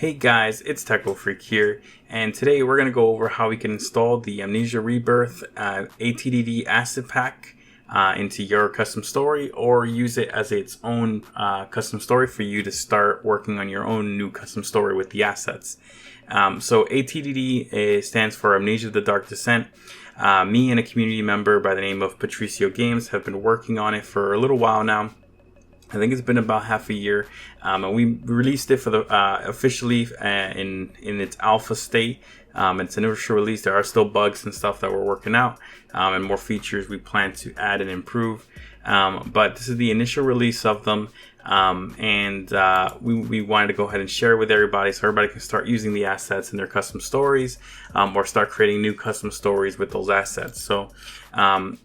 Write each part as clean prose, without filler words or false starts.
Hey guys, it's TechOFreak here, and today we're going to go over how we can install the Amnesia Rebirth TDD asset pack into your custom story, or use it as its own custom story for you to start working on your own new custom story with the assets. So TDD stands for Amnesia the Dark Descent. Me and a community member by the name of Patrisiogames have been working on it for a little while now. I think it's been about half a year, and we released it for the officially in its alpha state. It's an initial release. There are still bugs and stuff that we're working out, and more features we plan to add and improve. But this is the initial release of them, and we wanted to go ahead and share it with everybody so everybody can start using the assets in their custom stories, or start creating new custom stories with those assets. So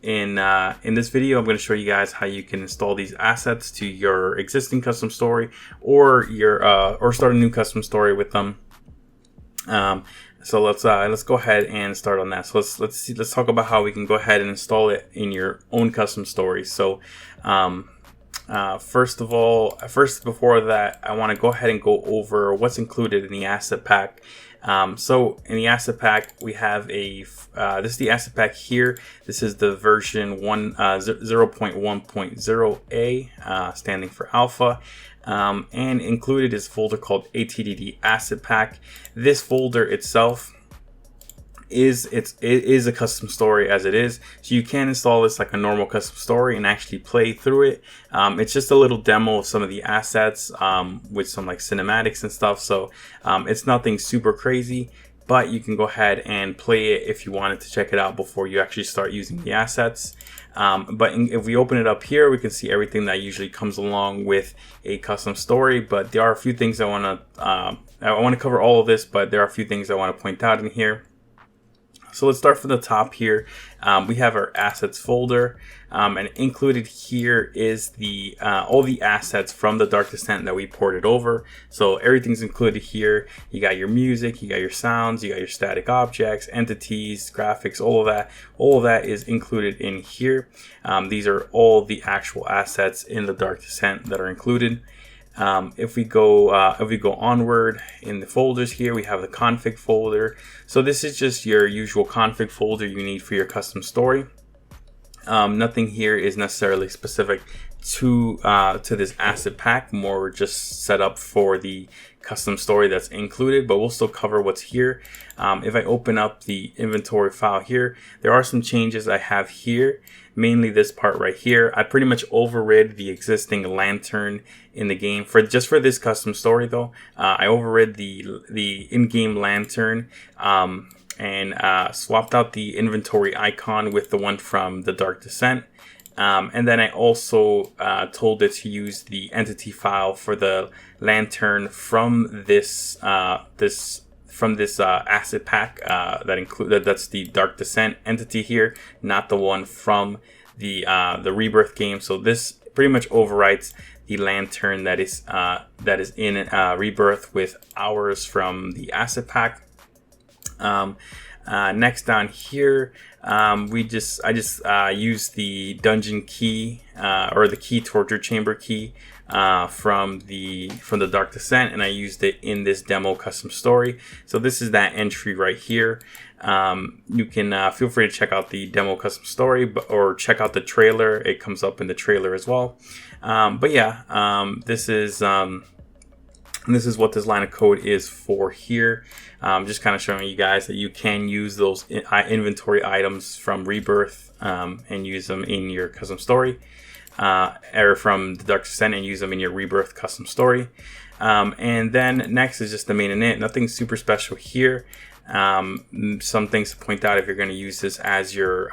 in this video, I'm going to show you guys how you can install these assets to your existing custom story, or or start a new custom story with them. So let's go ahead and start on that. So let's talk about how we can go ahead and install it in your own custom story. So first before that, I want to go ahead and go over what's included in the asset pack. So in the asset pack, we have this is the asset pack here. This is the version 0.1.0a, standing for alpha. And included is a folder called TDD asset pack. This folder itself is a custom story as it is, so you can install this like a normal custom story and actually play through it. It's just a little demo of some of the assets with some like cinematics and stuff, so it's nothing super crazy, but you can go ahead and play it if you wanted to check it out before you actually start using the assets. If we open it up here, we can see everything that usually comes along with a custom story, but there are a few things I want to cover all of this, but there are a few things I want to point out in here. So let's start from the top here. We have our assets folder, and included here is all the assets from the Dark Descent that we ported over. So everything's included here. You got your music, you got your sounds, you got your static objects, entities, graphics, all of that. All of that is included in here. These are all the actual assets in the Dark Descent that are included. If we go onward in the folders here, we have the config folder. So this is just your usual config folder you need for your custom story. Nothing here is necessarily specific to this asset pack, more just set up for the custom story that's included, but we'll still cover what's here. If I open up the inventory file here, there are some changes I have here, mainly this part right here. I pretty much overrid the existing lantern in the game for this custom story though. I overrid the in-game lantern, and swapped out the inventory icon with the one from the Dark Descent. And then I also told it to use the entity file for the lantern from this asset pack that's the Dark Descent entity here, not the one from the Rebirth game. So this pretty much overwrites the lantern that is in Rebirth with ours from the asset pack. Next down here, I just used the dungeon key, or the key torture chamber key, from the Dark Descent, and I used it in this demo custom story. So this is that entry right here. You can feel free to check out the demo custom story, or check out the trailer. It comes up in the trailer as well. This is what this line of code is for here. Just kind of showing you guys that you can use those inventory items from Rebirth and use them in your custom story, or from the Dark Descent and use them in your Rebirth custom story. And then next is just the main init. Nothing super special here. Some things to point out if you're going to use this as your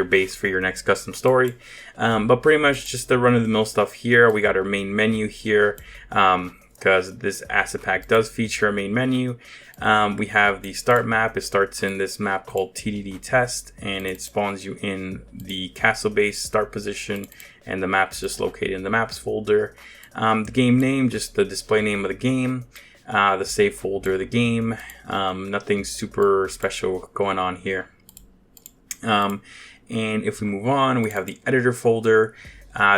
base for your next custom story, but pretty much just the run-of-the-mill stuff here. We got our main menu here, because this asset pack does feature a main menu. We have the start map. It starts in this map called TDD test, and it spawns you in the castle base start position, and the map's just located in the maps folder. The game name, just the display name of the game. The save folder of the game. Nothing super special going on here. And if we move on, we have the editor folder.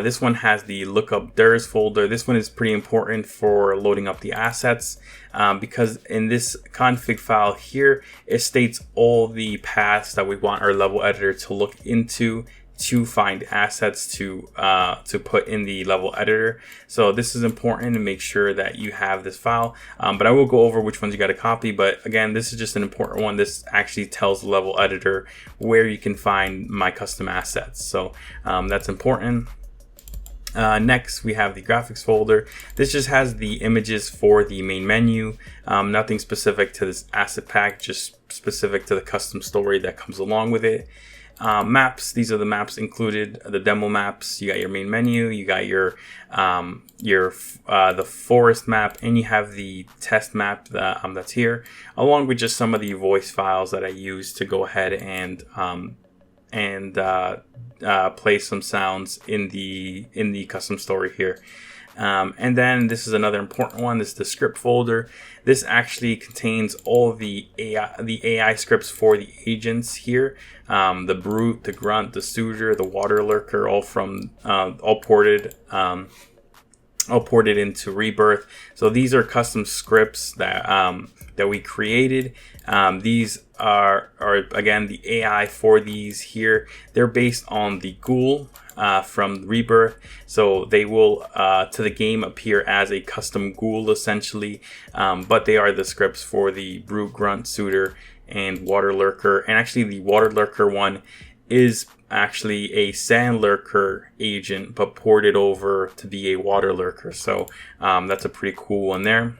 This one has the lookup DIRs folder. This one is pretty important for loading up the assets because in this config file here, it states all the paths that we want our level editor to look into to find assets to put in the level editor. So this is important to make sure that you have this file, but I will go over which ones you got to copy. But again, this is just an important one. This actually tells the level editor where you can find my custom assets, so that's important. Next, we have the graphics folder. This just has the images for the main menu, nothing specific to this asset pack, just specific to the custom story that comes along with it. Maps, these are the maps included, the demo maps. You got your main menu, you got your the forest map, and you have the test map that's here, along with just some of the voice files that I use to go ahead and play some sounds in the custom story here. And then this is another important one. This is the script folder. This actually contains all the AI scripts for the agents here. The brute, the grunt, the suitor, the water lurker, all ported into Rebirth. So these are custom scripts that we created. These are again the AI for these here. They're based on the ghoul from Rebirth, so they will to the game appear as a custom ghoul essentially, but they are the scripts for the brute, grunt, suitor, and water lurker. And actually the water lurker one is actually a sand lurker agent but ported over to be a water lurker, so that's a pretty cool one there.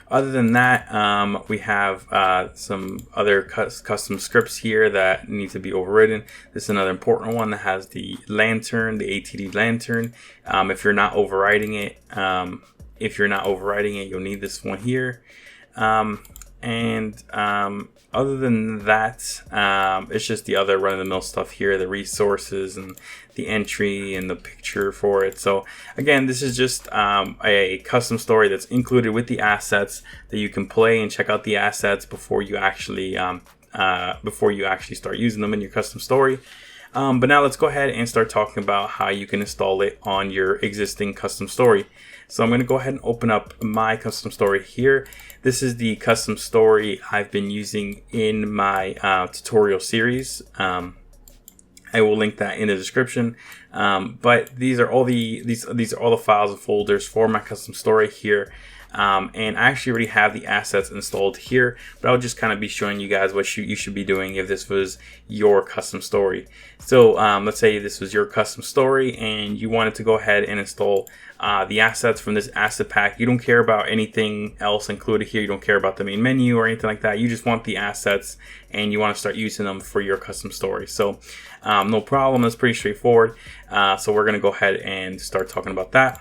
Other than that, we have some other custom scripts here that need to be overridden. This is another important one that has the lantern, the ATD lantern. If you're not overriding it, you'll need this one here. Other than that, it's just the other run-of-the-mill stuff here, the resources and the entry and the picture for it. So again, this is just a custom story that's included with the assets that you can play and check out the assets before you actually start using them in your custom story. But now let's go ahead and start talking about how you can install it on your existing custom story. So I'm going to go ahead and open up my custom story here. This is the custom story I've been using in my tutorial series. I will link that in the description. But these are all the files and folders for my custom story here. And I actually already have the assets installed here, but I'll just kind of be showing you guys what you should be doing if this was your custom story. So let's say this was your custom story and you wanted to go ahead and install the assets from this asset pack. You don't care about anything else included here. You don't care about the main menu or anything like that. You just want the assets and you want to start using them for your custom story. So no problem. That's pretty straightforward. So we're going to go ahead and start talking about that.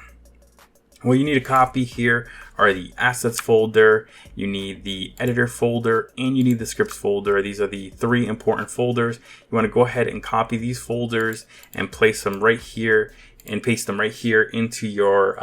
What you need to copy here are the assets folder, you need the editor folder, and you need the scripts folder. These are the three important folders. You want to go ahead and copy these folders and place them right here and paste them right here into your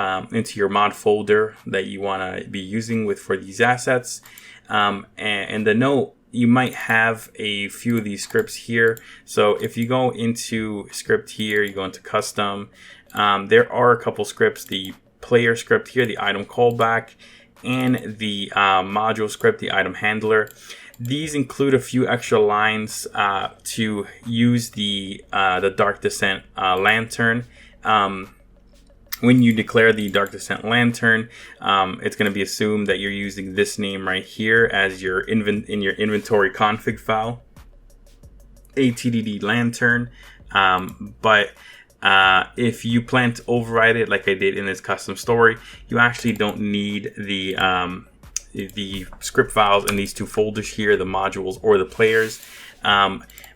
mod folder that you want to be using for these assets. And the note, you might have a few of these scripts here. So if you go into script here, you go into custom, there are a couple scripts, the player script here, the item callback, and the module script, the item handler. These include a few extra lines to use the Dark Descent lantern. When you declare the Dark Descent lantern, it's going to be assumed that you're using this name right here as your in your inventory config file, TDD lantern. But if you plan to override it like I did in this custom story, you actually don't need the script files in these two folders here, the modules or the players.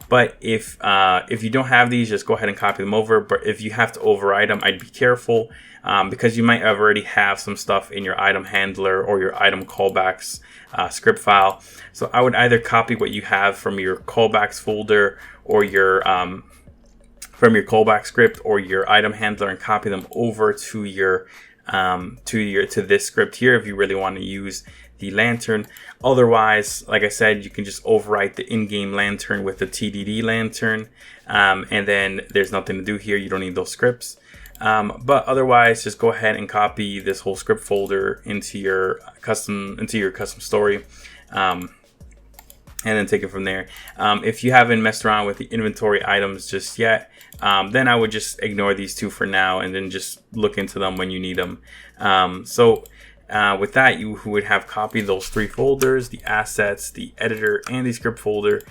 But if you don't have these, just go ahead and copy them over. But if you have to override them, I'd be careful because you might already have some stuff in your item handler or your item callbacks script file. So I would either copy what you have from your callbacks folder or your from your callback script or your item handler and copy them over to your to this script here if you really want to use the lantern. Otherwise, like I said, you can just overwrite the in-game lantern with the TDD lantern, and then there's nothing to do here. You don't need those scripts. But otherwise, just go ahead and copy this whole script folder into your custom story, and then take it from there. If you haven't messed around with the inventory items just yet, then I would just ignore these two for now, and then just look into them when you need them. With that, you would have copied those three folders, the assets, the editor, and the script folder,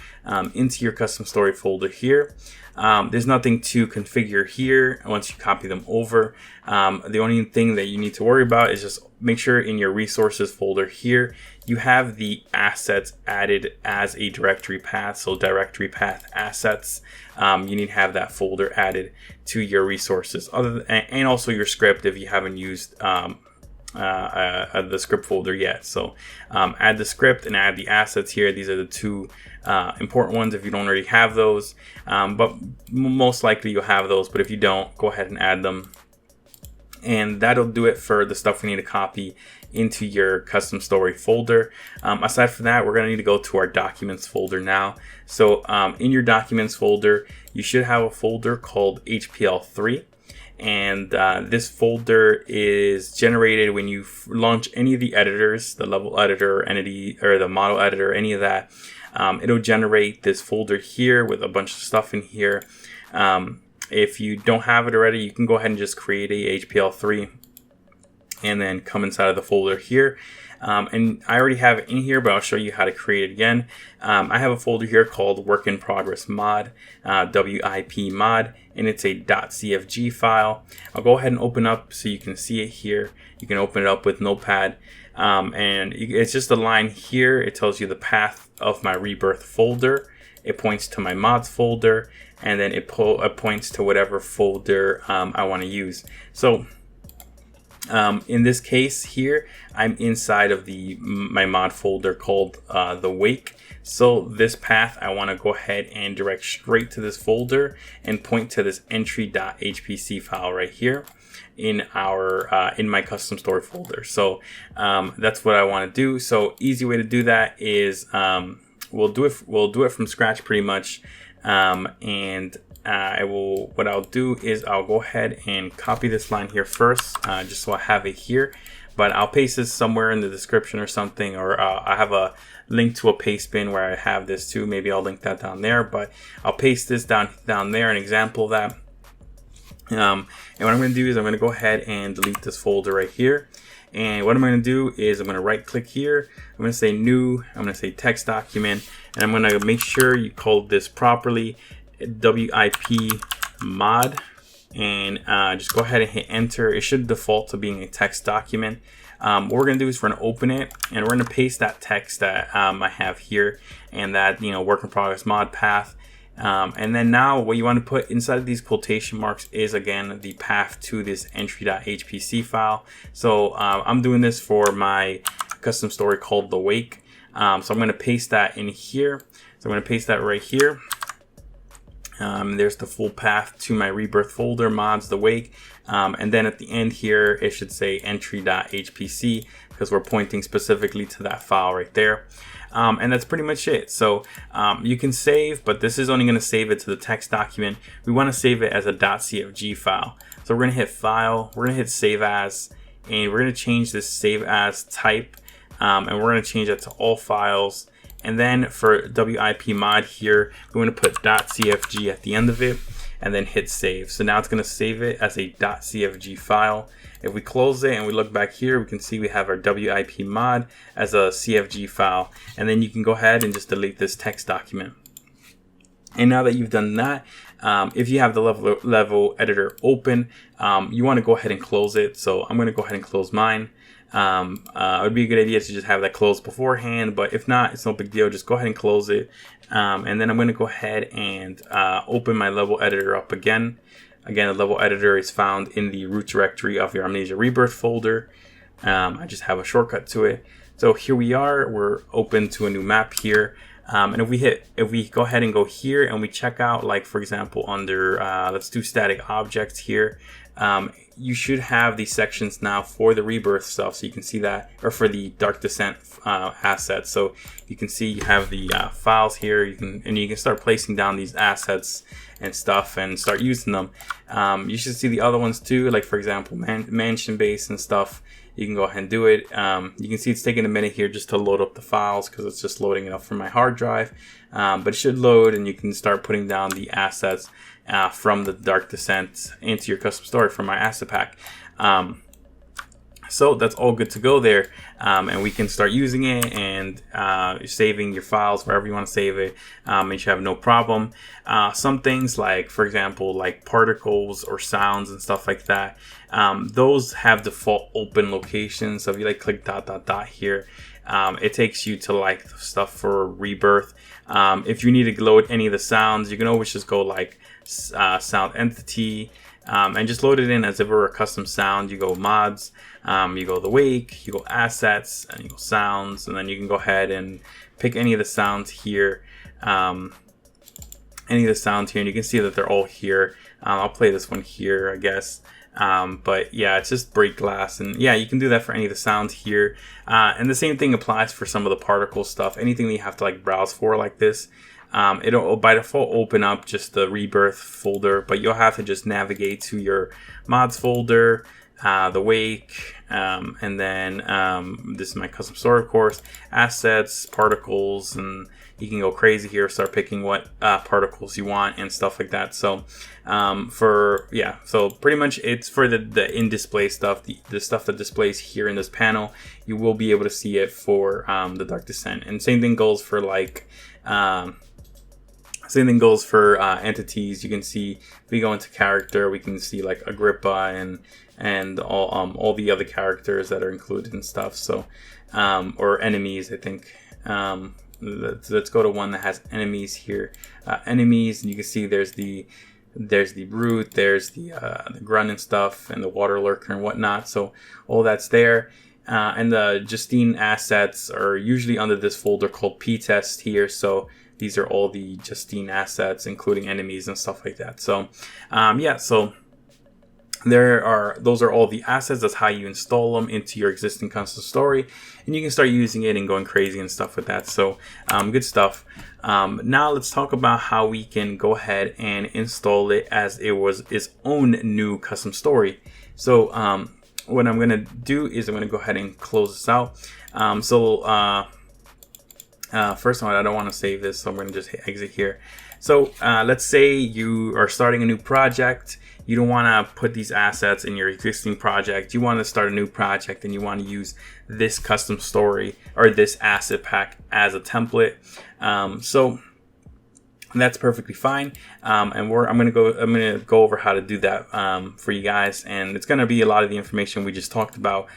into your custom story folder here. There's nothing to configure here once you copy them over. The only thing that you need to worry about is just make sure in your resources folder here, you have the assets added as a directory path. So directory path assets, you need to have that folder added to your resources, and also your script if you haven't used the script folder yet. So add the script and add the assets here. These are the two important ones if you don't already have those, but most likely you'll have those, but if you don't, go ahead and add them. And that'll do it for the stuff we need to copy into your custom story folder. Aside from that, we're going to need to go to our documents folder now. So in your documents folder, you should have a folder called HPL3. And this folder is generated when you launch any of the editors, the level editor, entity, or the model editor, any of that. It'll generate this folder here with a bunch of stuff in here. If you don't have it already, you can go ahead and just create a HPL3 and then come inside of the folder here. And I already have it in here, but I'll show you how to create it again. I have a folder here called Work in Progress Mod, WIPMod, and it's a .cfg file. I'll go ahead and open up so you can see it here. You can open it up with Notepad, and it's just a line here. It tells you the path of my Rebirth folder. It points to my mods folder, and then it points to whatever folder I want to use. So in this case here, I'm inside of my mod folder called the Wake. So this path, I want to go ahead and direct straight to this folder and point to this entry.hpc file right here in my custom story folder. So that's what I want to do. So easy way to do that is we'll do it from scratch pretty much, and what I'll do is I'll go ahead and copy this line here first, just so I have it here, but I'll paste this somewhere in the description or something, or I have a link to a paste bin where I have this too. Maybe I'll link that down there, but I'll paste this down there, an example of that. And what I'm going to do is I'm going to go ahead and delete this folder right here. And what I'm going to do is I'm going to right click here. I'm going to say new, I'm going to say text document, and I'm going to make sure you call this properly, WIPMod, and just go ahead and hit enter. It should default to being a text document. What we're going to do is we're going to open it, and we're going to paste that text that I have here, and that work in progress mod path. And then now what you want to put inside of these quotation marks is, again, the path to this entry.hpc file. So I'm doing this for my custom story called The Wake. So I'm going to paste that in here. So I'm going to paste that right here. There's the full path to my Rebirth folder, mods, The Wake. And then at the end here, it should say entry.hpc because we're pointing specifically to that file right there. And that's pretty much it. So you can save, but this is only going to save it to the text document. We want to save it as a .cfg file. So we're going to hit File, we're going to hit Save As, and we're going to change this Save As type, and we're going to change it to all files. And then for WIPMod here, we're going to put .cfg at the end of it, and then hit Save. So now it's going to save it as a .cfg file. If we close it and we look back here, we can see we have our WIPMod as a CFG file. And then you can go ahead and just delete this text document. And now that you've done that, if you have the level editor open, you want to go ahead and close it. So I'm going to go ahead and close mine. It would be a good idea to just have that closed beforehand, but if not, it's no big deal. Just go ahead and close it. And then I'm going to go ahead and open my level editor up again. Again, the level editor is found in the root directory of your Amnesia Rebirth folder. I just have a shortcut to it. So here we are, we're open to a new map here. And if we go ahead and go here and we check out, like for example, under, let's do static objects here. you should have these sections now for the Rebirth stuff, so you can see that, or for the Dark Descent assets. So you can see you have the files here. You can start placing down these assets and stuff and start using them. You should see the other ones too, like for example mansion base and stuff. You can go ahead and do it. You can see it's taking a minute here just to load up the files because it's just loading it up from my hard drive, but it should load and you can start putting down the assets from the Dark Descent into your custom story from my asset pack. So that's all good to go there, and we can start using it and saving your files wherever you want to save it, and you should have no problem. Some things like, for example, like particles or sounds and stuff like that, those have default open locations. So if you like click ... here, it takes you to like the stuff for Rebirth. If you need to load any of the sounds, you can always just go like sound entity, and just load it in as if it were a custom sound. You go mods, you go the wake, you go assets, and you go sounds, and then you can go ahead and pick any of the sounds here. And you can see that they're all here. I'll play this one here, I guess. But yeah, it's just break glass, and yeah, you can do that for any of the sounds here. And the same thing applies for some of the particle stuff. Anything that you have to like browse for like this, it'll by default open up just the Rebirth folder, but you'll have to just navigate to your mods folder, the wake, and then this is my custom story, of course, assets, particles, and you can go crazy here, start picking what particles you want and stuff like that. So so pretty much it's for the in-display stuff, the stuff that displays here in this panel. You will be able to see it for the Dark Descent, and same thing goes for like entities. You can see if we go into character, we can see like Agrippa and all the other characters that are included and stuff. So or enemies, I think. Let's go to one that has enemies here. Enemies, and you can see there's the brute, there's the grunt and stuff, and the water lurker and whatnot. So all that's there. And the Justine assets are usually under this folder called P-test here. So these are all the Justine assets, including enemies and stuff like that. So so those are all the assets. That's how you install them into your existing custom story, and you can start using it and going crazy and stuff with that. So good stuff. Now let's talk about how we can go ahead and install it as it was its own new custom story. So what I'm gonna do is I'm gonna go ahead and close this out. First of all, I don't want to save this, so I'm gonna just hit exit here. So let's say you are starting a new project. You don't want to put these assets in your existing project. You want to start a new project and you want to use this custom story or this asset pack as a template. So that's perfectly fine. And I'm gonna go over how to do that for you guys. And it's gonna be a lot of the information we just talked about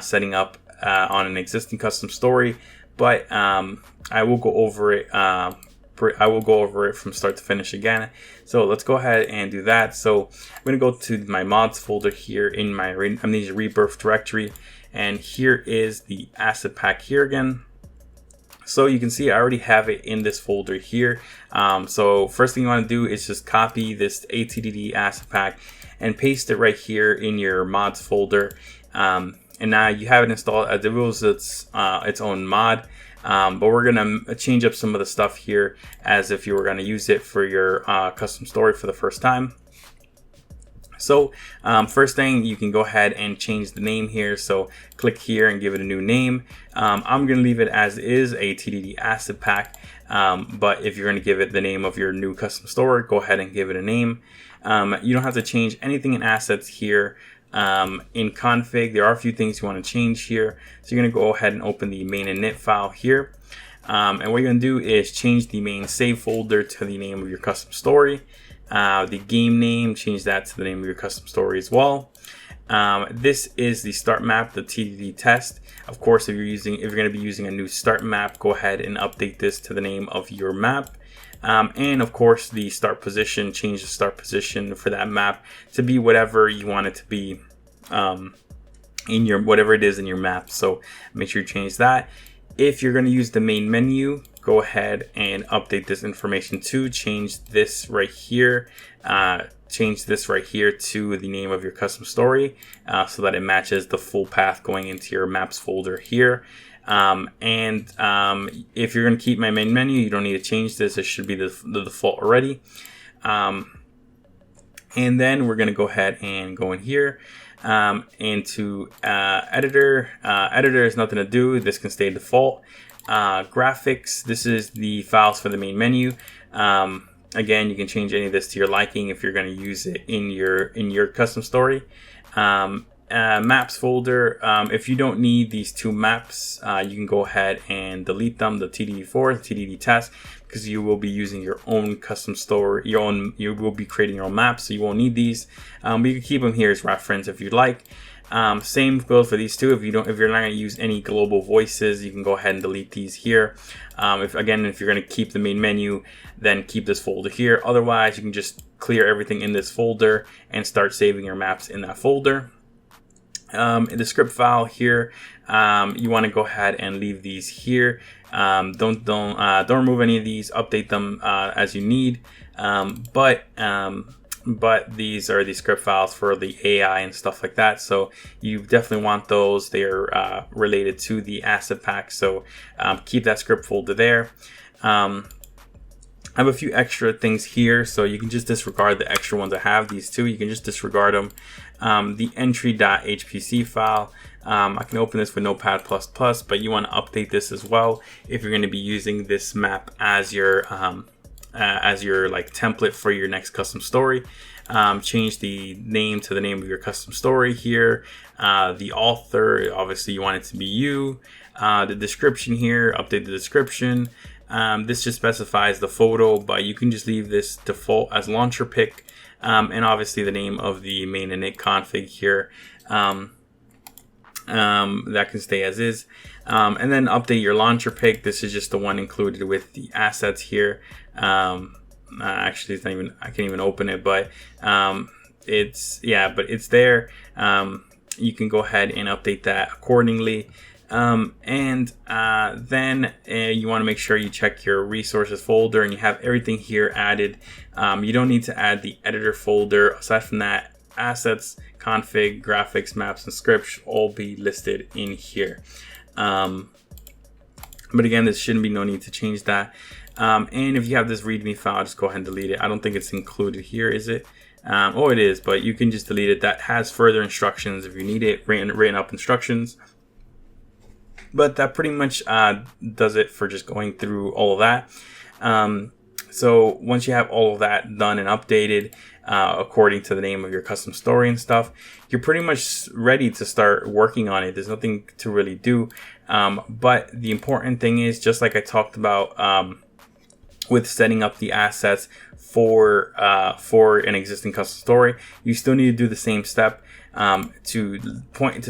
setting up on an existing custom story. But I will go over it. From start to finish again. So let's go ahead and do that. So I'm going to go to my mods folder here in my Amnesia Rebirth directory. And here is the asset pack here again. So you can see I already have it in this folder here. So first thing you want to do is just copy this TDD asset pack and paste it right here in your mods folder. And now you have it installed as if it was its own mod. But we're going to change up some of the stuff here as if you were going to use it for your custom story for the first time. So first thing, you can go ahead and change the name here. So click here and give it a new name. I'm going to leave it as is, a TDD asset pack. But if you're going to give it the name of your new custom story, go ahead and give it a name. You don't have to change anything in assets here. In config, there are a few things you want to change here. So you're going to go ahead and open the main init file here. And what you're going to do is change the main save folder to the name of your custom story. The game name, change that to the name of your custom story as well. This is the start map, the TDD test. Of course, if you're going to be using a new start map, go ahead and update this to the name of your map. And of course, the start position, change the start position for that map to be whatever you want it to be in your whatever it is in your map. So make sure you change that. If you're going to use the main menu, go ahead and update this information to change this right here. Change this right here to the name of your custom story so that it matches the full path going into your maps folder here. If you're going to keep my main menu, you don't need to change this. It should be the default already. And then we're going to go ahead and go in here into editor. Editor has nothing to do. This can stay default. Graphics, this is the files for the main menu. Again, you can change any of this to your liking if you're going to use it in your custom story. Maps folder, if you don't need these two maps, you can go ahead and delete them, the TDD4, the TDD test, because you will be using your own custom story, you will be creating your own maps, so you won't need these. But you can keep them here as reference if you'd like. Same goes for these two. If you're not going to use any global voices, you can go ahead and delete these here. If you're going to keep the main menu, then keep this folder here. Otherwise, you can just clear everything in this folder and start saving your maps in that folder. In the script file here, you want to go ahead and leave these here. Don't remove any of these. Update them as you need. But these are the script files for the AI and stuff like that. So you definitely want those. They are related to the asset pack. So keep that script folder there. I have a few extra things here, so you can just disregard the extra ones I have. These two, you can just disregard them. The entry.hpc file, I can open this with Notepad++, but you want to update this as well if you're going to be using this map as your like template for your next custom story. Change the name to the name of your custom story here. The author, obviously you want it to be you. The description here, update the description. This just specifies the photo, but you can just leave this default as launcher pick. And obviously the name of the main init config here. That can stay as is. And then update your launcher pick. This is just the one included with the assets here. Actually, it's not even, I can't even open it, but it's there. You can go ahead and update that accordingly. Then you want to make sure you check your resources folder and you have everything here added. You don't need to add the editor folder. Aside from that, assets, config, graphics, maps, and scripts should all be listed in here. But again, there shouldn't be no need to change that. And if you have this README file, just go ahead and delete it. I don't think it's included here, is it? Oh, it is, but you can just delete it. That has further instructions if you need it, written up instructions. But that pretty much does it for just going through all of that. So once you have all of that done and updated according to the name of your custom story and stuff, you're pretty much ready to start working on it. There's nothing to really do. But the important thing is, just like I talked about with setting up the assets for an existing custom story, you still need to do the same step. To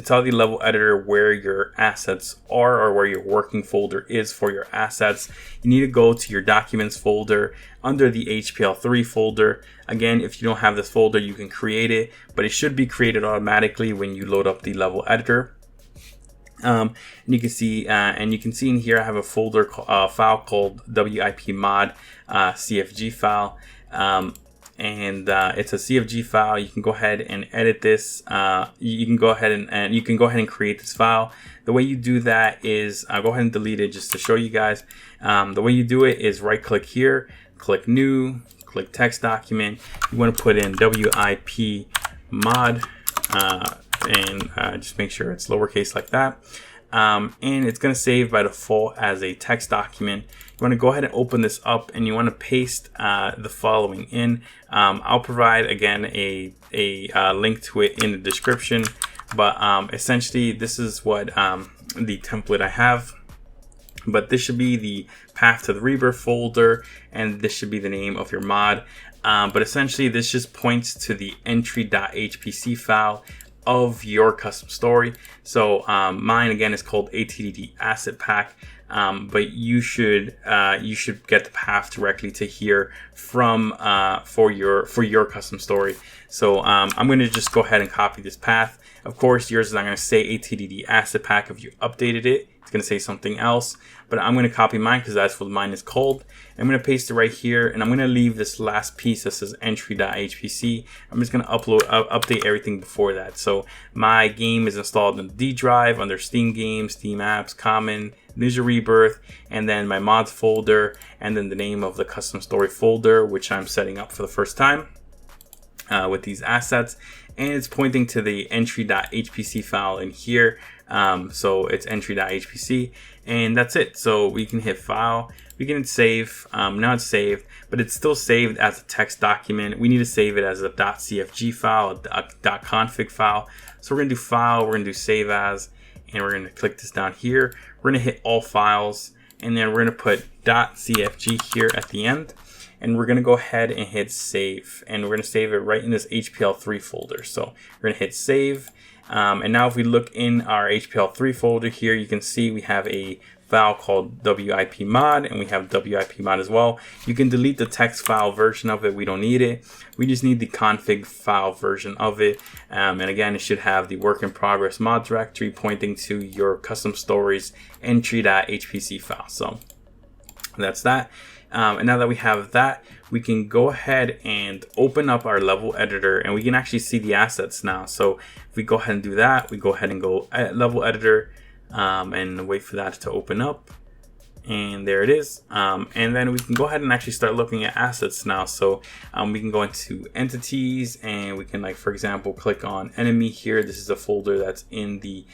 tell the level editor where your assets are or where your working folder is for your assets. You need to go to your documents folder under the HPL3 folder. Again, if you don't have this folder, you can create it, but it should be created automatically when you load up the level editor. And you can see in here I have a folder file called WIPMod.cfg file. It's a CFG file. You can go ahead and edit this. You can go ahead and create this file. The way you do that is, I'll go ahead and delete it just to show you guys. The way you do it is right click here, click new, click text document. You want to put in WIPMod and just make sure it's lowercase like that. And it's going to save by default as a text document. You want to go ahead and open this up and you want to paste the following in. I'll provide again a link to it in the description, but essentially this is what the template I have. But this should be the path to the Rebirth folder, and this should be the name of your mod. But essentially this just points to the entry.hpc file of your custom story. So mine again is called ATDD Asset Pack, but you should get the path directly to here from for your custom story. So I'm going to just go ahead and copy this path. Of course, yours is not going to say ATDD Asset Pack if you updated it. it's going to say something else, but I'm going to copy mine because that's what mine is called. I'm going to paste it right here, and I'm going to leave this last piece that says entry.hpc. I'm just going to update everything before that. So my game is installed in the D drive under Steam Games, Steam Apps, Common, Amnesia Rebirth, and then my mods folder, and then the name of the custom story folder, which I'm setting up for the first time with these assets. And it's pointing to the entry.hpc file in here. So it's entry.hpc, and that's it. So we can hit file, we can hit save. Now it's saved, but it's still saved as a text document. We need to save it as a .cfg file, a .config file. So we're gonna do file, we're gonna do save as, and we're gonna click this down here. We're gonna hit all files, and then we're gonna put .cfg here at the end. And we're going to go ahead and hit save, and we're going to save it right in this HPL3 folder. So we're going to hit save. And now if we look in our HPL3 folder here, you can see we have a file called WIPMod, and we have WIPMod as well. You can delete the text file version of it. We don't need it. We just need the config file version of it. And again, it should have the work in progress mod directory pointing to your custom stories entry.hpc file. So that's that. And now that we have that, we can go ahead and open up our level editor, and we can actually see the assets now. So if we go ahead and do that, we go ahead and go at level editor and wait for that to open up. And there it is. And then we can go ahead and actually start looking at assets now. So we can go into entities, and we can, like, for example, click on enemy here. This is a folder that's in the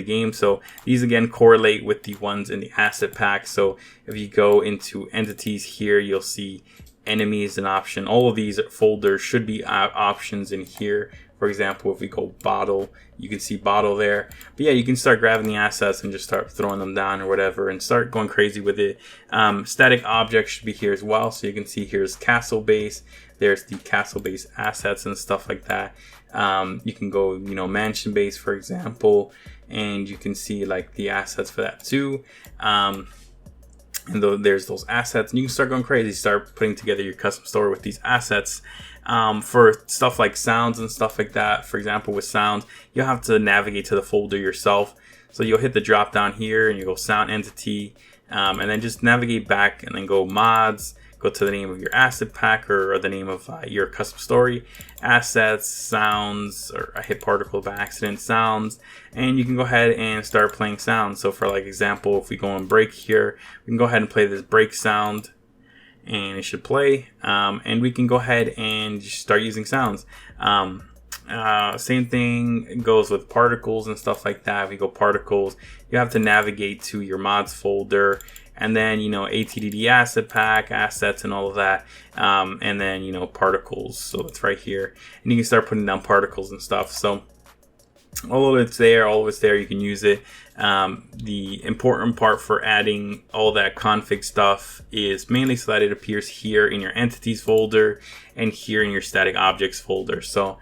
game. So these again correlate with the ones in the asset pack. So if you go into entities here, you'll see enemy is an option. All of these folders should be options in here. For example, if we go bottle, you can see bottle there. But yeah, you can start grabbing the assets and just start throwing them down or whatever and start going crazy with it. Static objects should be here as well. So you can see here's castle base. There's the castle base assets and stuff like that. You can go, mansion base, for example, and you can see like the assets for that too. And there's those assets, and you can start going crazy, start putting together your custom story with these assets. For stuff like sounds and stuff like that, for example, with sounds, you'll have to navigate to the folder yourself. So you'll hit the drop down here and you go sound entity, and then just navigate back and then go mods, go to the name of your asset pack or the name of your custom story, assets, sounds, or I hit particle by accident, sounds, and you can go ahead and start playing sounds. So for like example, if we go on break here, we can go ahead and play this break sound, and it should play, and we can go ahead and just start using sounds. Same thing goes with particles and stuff like that. If you go particles, you have to navigate to your mods folder, and then ATDD asset pack, assets, and all of that, and then particles. So it's right here, and you can start putting down particles and stuff. So all of it's there, you can use it. The important part for adding all that config stuff is mainly so that it appears here in your entities folder and here in your static objects folder. So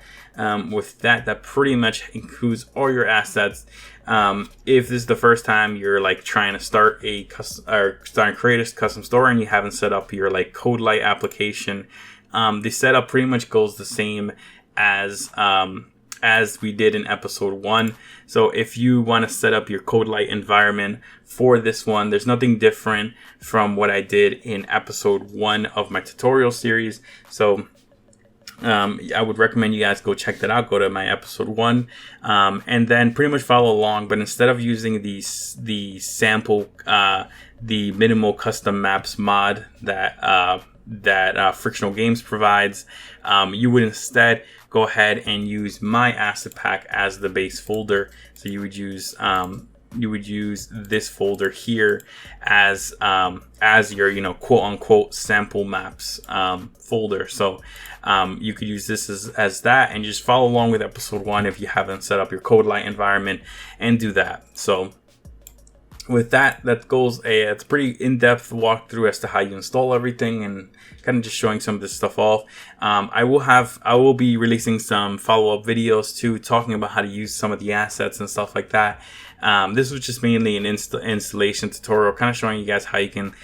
with that pretty much includes all your assets. If this is the first time you're like trying to start a create a custom story and you haven't set up your like CodeLight application, the setup pretty much goes the same as we did in episode 1. So if you want to set up your CodeLight environment for this one, there's nothing different from what I did in episode 1 of my tutorial series. So I would recommend you guys go check that out. Go to my episode 1 and then pretty much follow along. But instead of using the sample, the minimal custom maps mod that Frictional Games provides, you would instead go ahead and use my asset pack as the base folder. So you would use this folder here as your quote unquote sample maps folder. So you could use this as that, and just follow along with episode 1 if you haven't set up your CodeLight environment, and do that. So with that goes it's a pretty in-depth walkthrough as to how you install everything, and kind of just showing some of this stuff off. I will be releasing some follow-up videos too, talking about how to use some of the assets and stuff like that. This was just mainly an installation tutorial, kind of showing you guys how you can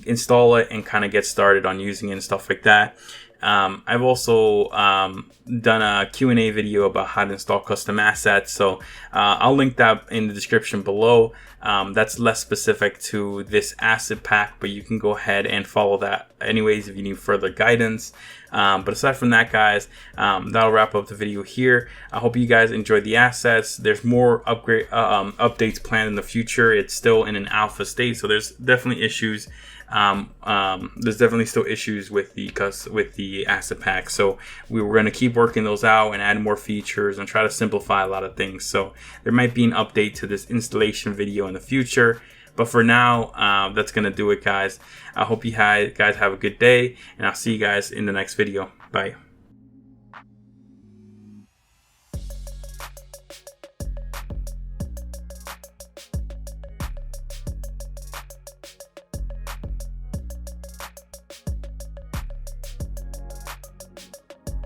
install it and kind of get started on using it and stuff like that. I've also done a Q&A video about how to install custom assets, so I'll link that in the description below. That's less specific to this asset pack, but you can go ahead and follow that anyways if you need further guidance. But aside from that, guys, that'll wrap up the video here. I hope you guys enjoyed the assets. There's more updates planned in the future. It's still in an alpha state, so there's definitely issues. There's definitely still issues with the asset pack, so we were going to keep working those out and add more features and try to simplify a lot of things. So there might be an update to this installation video in the future, but for now, that's going to do it, guys. I hope you guys have a good day, and I'll see you guys in the next video. Bye.